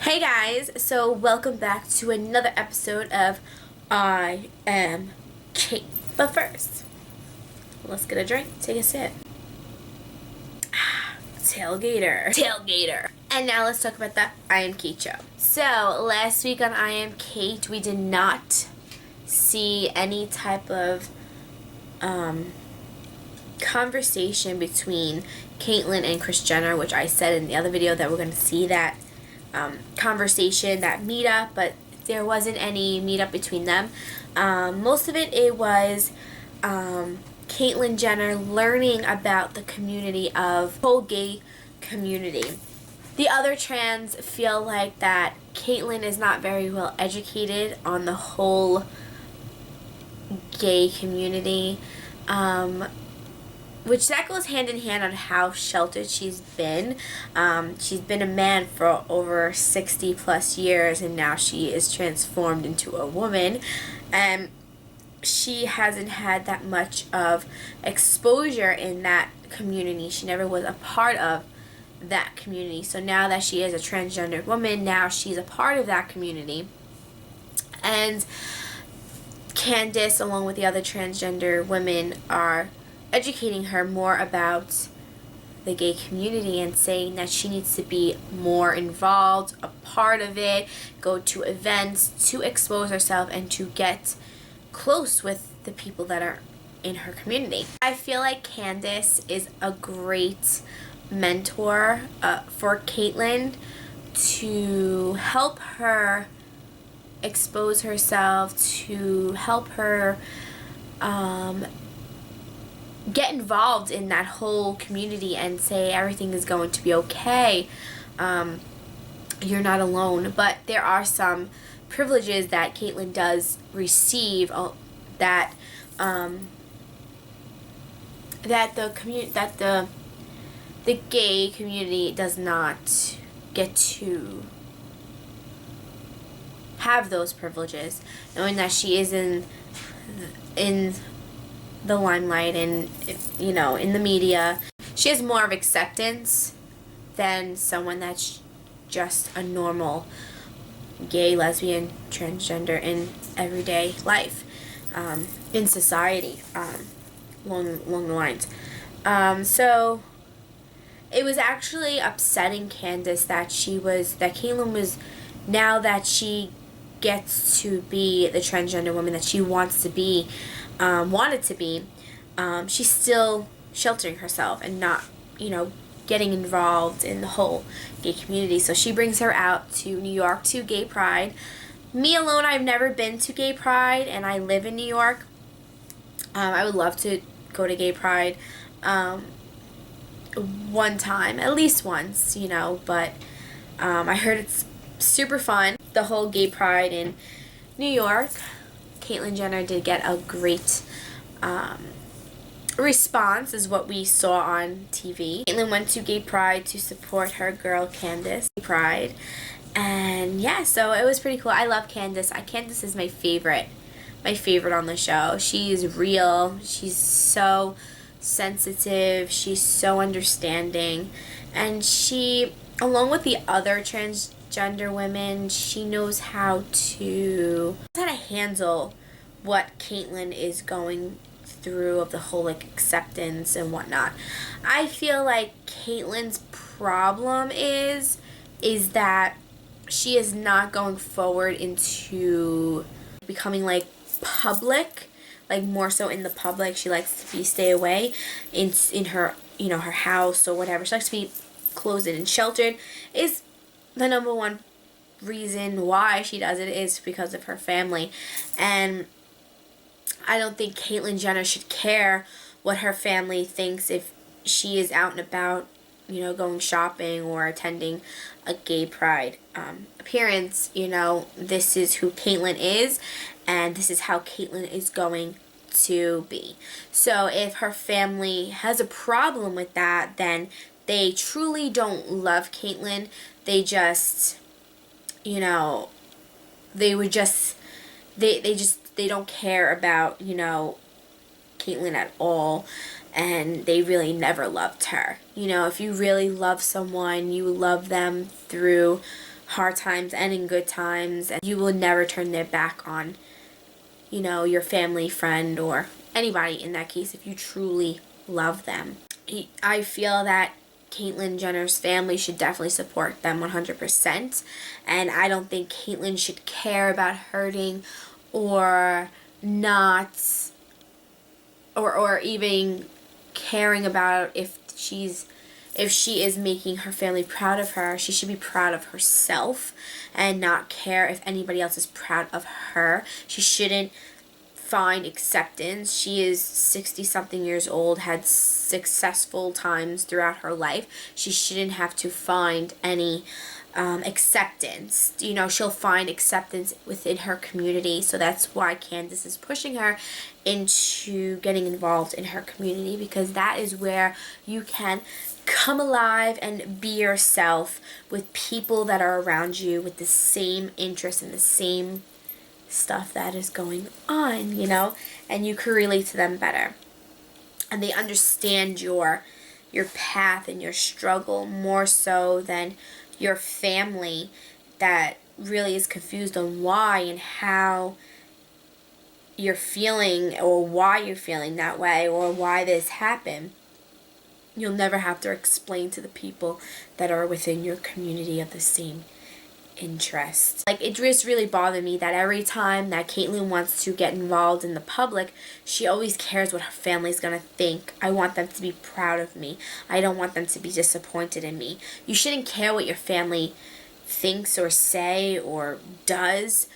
Hey guys, so welcome back to another episode of I Am Cait. But first, let's get a drink, take a sip. Tailgater. And now let's talk about the I Am Cait show. So, last week on I Am Cait, we did not see any type of conversation between Caitlyn and Kris Jenner, which I said in the other video that we're going to see that conversation, that meetup, but there wasn't any meetup between them. Most of it was Caitlyn Jenner learning about the community of whole gay community. The other trans feel like that Caitlyn is not very well educated on the whole gay community, which that goes hand in hand on how sheltered she's been. She's been a man for over 60 plus years, and now she is transformed into a woman, and she hasn't had that much of exposure in that community. She never was a part of that community. So now that she is a transgendered woman, now she's a part of that community. And Candace, along with the other transgender women, are educating her more about the gay community and saying that she needs to be more involved, a part of it, go to events to expose herself and to get close with the people that are in her community. I feel like Candace is a great mentor for Caitlyn to help her expose herself, to help her get involved in that whole community and say everything is going to be okay. You're not alone. But there are some privileges that Caitlyn does receive that the gay community does not get to have those privileges, knowing that she is in the limelight and, you know, in the media. She has more of acceptance than someone that's just a normal gay, lesbian, transgender in everyday life, in society, along the lines. So it was actually upsetting Candace that Caitlyn was, now that she gets to be the transgender woman that she wants to be, wanted to be, she's still sheltering herself and not, getting involved in the whole gay community. So she brings her out to New York to Gay Pride. Me alone, I've never been to Gay Pride, and I live in New York. I would love to go to Gay Pride one time, at least once, but I heard it's super fun, the whole Gay Pride in New York. Caitlyn Jenner did get a great response, is what we saw on TV. Caitlyn went to Gay Pride to support her girl Candace. Gay Pride. And yeah, so it was pretty cool. I love Candace. Candace is my favorite on the show. She's real. She's so sensitive. She's so understanding. And she, along with the other transgender women, she knows how to handle what Caitlyn is going through, of the whole acceptance and whatnot. I feel like Caitlyn's problem is that she is not going forward into becoming public, more so in the public. She likes to stay away in her her house or whatever. She likes to be closed and sheltered. Is the number one reason why she does it is because of her family. And I don't think Caitlyn Jenner should care what her family thinks if she is out and about, going shopping or attending a gay pride appearance. This is who Caitlyn is, and this is how Caitlyn is going to be. So if her family has a problem with that, then they truly don't love Caitlyn. They just, they don't care about, Caitlyn at all, and they really never loved her. If you really love someone, you love them through hard times and in good times, and you will never turn their back on, you know, your family, friend, or anybody in that case if you truly love them. I feel that Caitlyn Jenner's family should definitely support them 100%, and I don't think Caitlyn should care about hurting or not, or even caring about if she is making her family proud of her. She should be proud of herself and not care if anybody else is proud of her. She shouldn't find acceptance. She is 60-something years old, had successful times throughout her life. She shouldn't have to find any acceptance. You know, she'll find acceptance within her community. So that's why Candace is pushing her into getting involved in her community, because that is where you can come alive and be yourself with people that are around you with the same interests and the same stuff that is going on, you know, and you can relate to them better. And they understand your path and your struggle more so than your family that really is confused on why and how you're feeling, or why you're feeling that way, or why this happened. You'll never have to explain to the people that are within your community of the same interest. Like, it just really bothered me that every time that Caitlyn wants to get involved in the public, she always cares what her family's gonna think. I want them to be proud of me. I don't want them to be disappointed in me. You shouldn't care what your family thinks or say or does.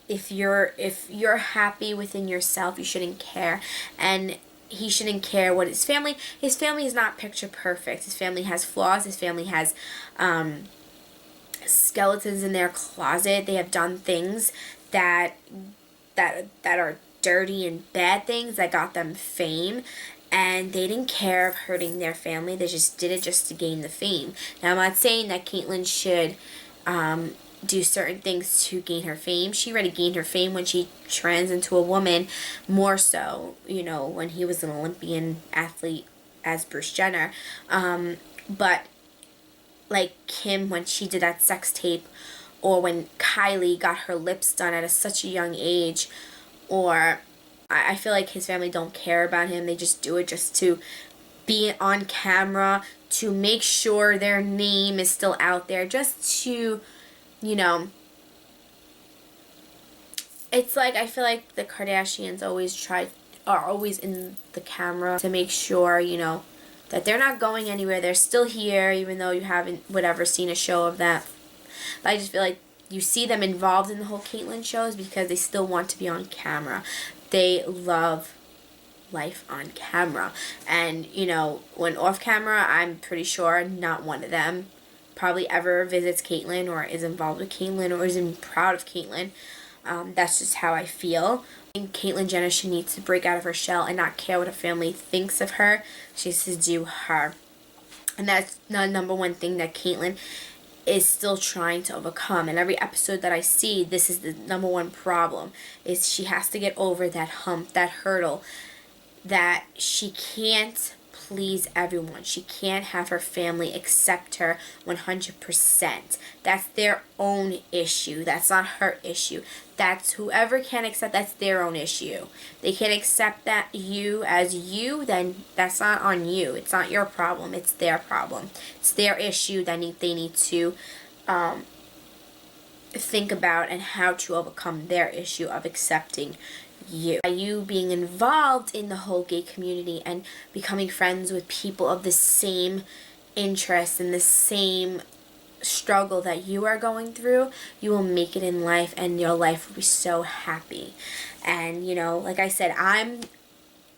If you're happy within yourself, you shouldn't care. And he shouldn't care what his family is not picture perfect. His family has flaws. His family has skeletons in their closet. They have done things that are dirty and bad things that got them fame, and they didn't care of hurting their family. They just did it just to gain the fame. Now, I'm not saying that Caitlyn should do certain things to gain her fame. She already gained her fame when she trans into a woman, more so, you know, when he was an Olympian athlete as Bruce Jenner. But like Kim, when she did that sex tape, or when Kylie got her lips done at such a young age, or I feel like his family don't care about him. They just do it just to be on camera, to make sure their name is still out there, just to, you know, it's like, I feel like the Kardashians are always in the camera to make sure, you know, that they're not going anywhere. They're still here, even though you haven't seen a show of that. But I just feel like you see them involved in the whole Caitlyn shows because they still want to be on camera. They love life on camera. And, you know, when off camera, I'm pretty sure not one of them probably ever visits Caitlyn or is involved with Caitlyn or is even proud of Caitlyn. That's just how I feel. I think Caitlyn Jenner, she needs to break out of her shell and not care what her family thinks of her. She has to do her. And that's the number one thing that Caitlyn is still trying to overcome. And every episode that I see, this is the number one problem, is she has to get over that hump, that hurdle, that she can't please everyone. She can't have her family accept her 100%. That's their own issue. That's not her issue. That's whoever can accept, that's their own issue. They can't accept that you as you, then that's not on you. It's not your problem. It's their problem. It's their issue that they need to think about, and how to overcome their issue of accepting you. By you being involved in the whole gay community and becoming friends with people of the same interests and the same struggle that you are going through, you will make it in life, and your life will be so happy. And, you know, like I said, I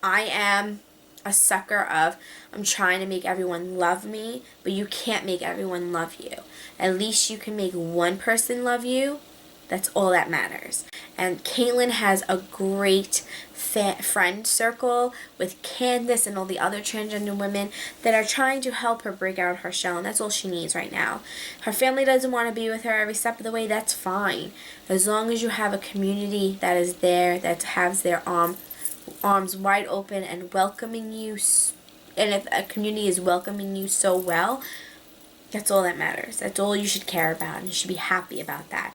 am a sucker of, I'm trying to make everyone love me, but you can't make everyone love you. At least you can make one person love you. That's all that matters. And Caitlyn has a great friend circle with Candace and all the other transgender women that are trying to help her break out of her shell, and that's all she needs right now. Her family doesn't want to be with her every step of the way. That's fine. As long as you have a community that is there, that has their arms wide open and welcoming you, and if a community is welcoming you so well, That's all that matters. That's all you should care about, and you should be happy about that.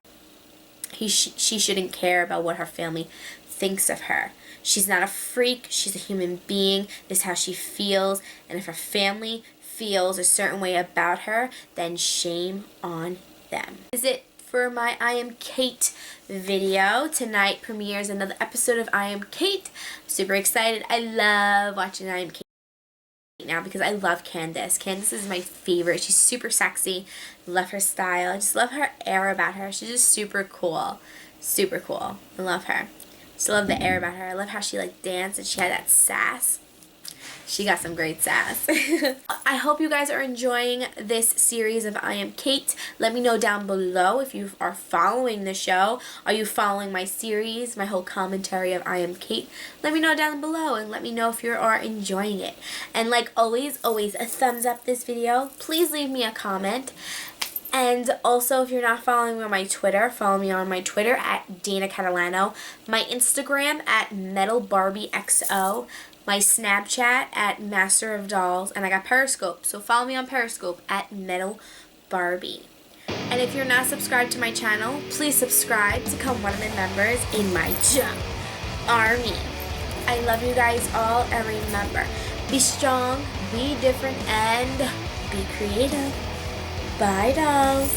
She shouldn't care about what her family thinks of her. She's not a freak. She's a human being. This is how she feels. And if her family feels a certain way about her, then shame on them. This is it for my I Am Cait video. Tonight premieres another episode of I Am Cait. I'm super excited. I love watching I Am Cait now because I love Candace. Candace is my favorite. She's super sexy. Love her style. I just love her air about her. She's just super cool. Super cool. I love her. Just love the air about her. I love how she like danced and she had that sass. She got some great sass. I hope you guys are enjoying this series of I Am Cait. Let me know down below if you are following the show. Are you following my series, my whole commentary of I Am Cait? Let me know down below and let me know if you are enjoying it. And like always, a thumbs up this video. Please leave me a comment. And also, if you're not following me on my Twitter, follow me on my Twitter at Dana Catalano, my Instagram at MetalBarbieXO, my Snapchat at Master of Dolls, and I got Periscope, so follow me on Periscope at MetalBarbie. And if you're not subscribed to my channel, please subscribe to become one of my members in my jump army. I love you guys all, and remember, be strong, be different, and be creative. Bye, dolls.